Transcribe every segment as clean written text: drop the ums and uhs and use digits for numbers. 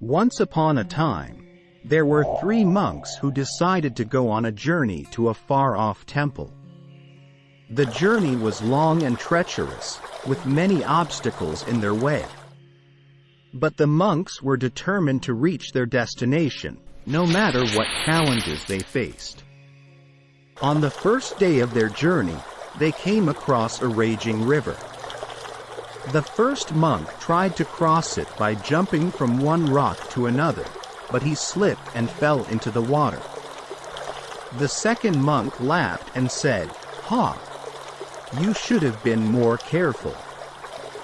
Once upon a time, there were 3 monks who decided to go on a journey to a far-off temple. The journey was long and treacherous, with many obstacles in their way. But the monks were determined to reach their destination, no matter what challenges they faced. On the first day of their journey, they came across a raging river. The first monk tried to cross it by jumping from one rock to another, but he slipped and fell into the water. The second monk laughed and said, "Ha! You should have been more careful."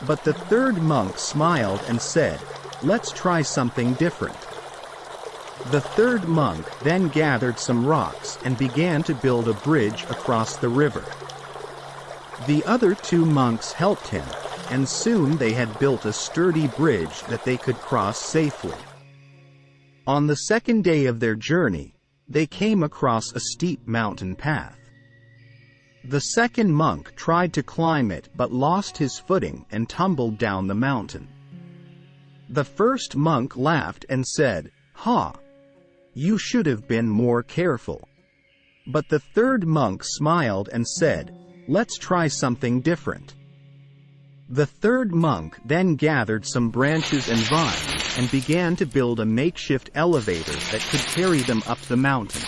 But the third monk smiled and said, "Let's try something different." The third monk then gathered some rocks and began to build a bridge across the river. The other 2 monks helped him, and soon they had built a sturdy bridge that they could cross safely. On the second day of their journey, they came across a steep mountain path. The second monk tried to climb it but lost his footing and tumbled down the mountain. The first monk laughed and said, "Ha! You should have been more careful." But the third monk smiled and said, "Let's try something different." The third monk then gathered some branches and vines and began to build a makeshift elevator that could carry them up the mountain.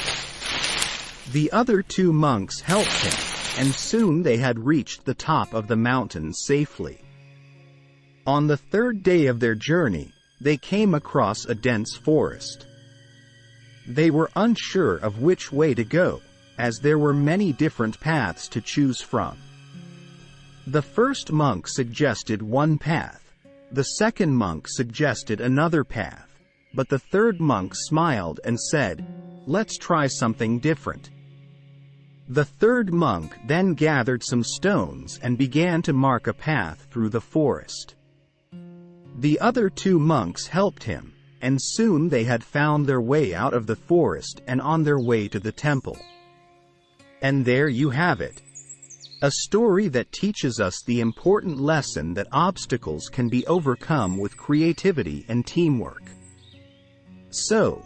The other 2 monks helped him, and soon they had reached the top of the mountain safely. On the third day of their journey, they came across a dense forest. They were unsure of which way to go, as there were many different paths to choose from. The first monk suggested one path, the second monk suggested another path, but the third monk smiled and said, "Let's try something different." The third monk then gathered some stones and began to mark a path through the forest. The other 2 monks helped him, and soon they had found their way out of the forest and on their way to the temple. And there you have it. A story that teaches us the important lesson that obstacles can be overcome with creativity and teamwork. So,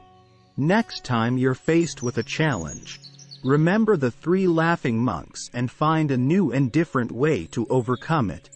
next time you're faced with a challenge, remember the 3 laughing monks and find a new and different way to overcome it.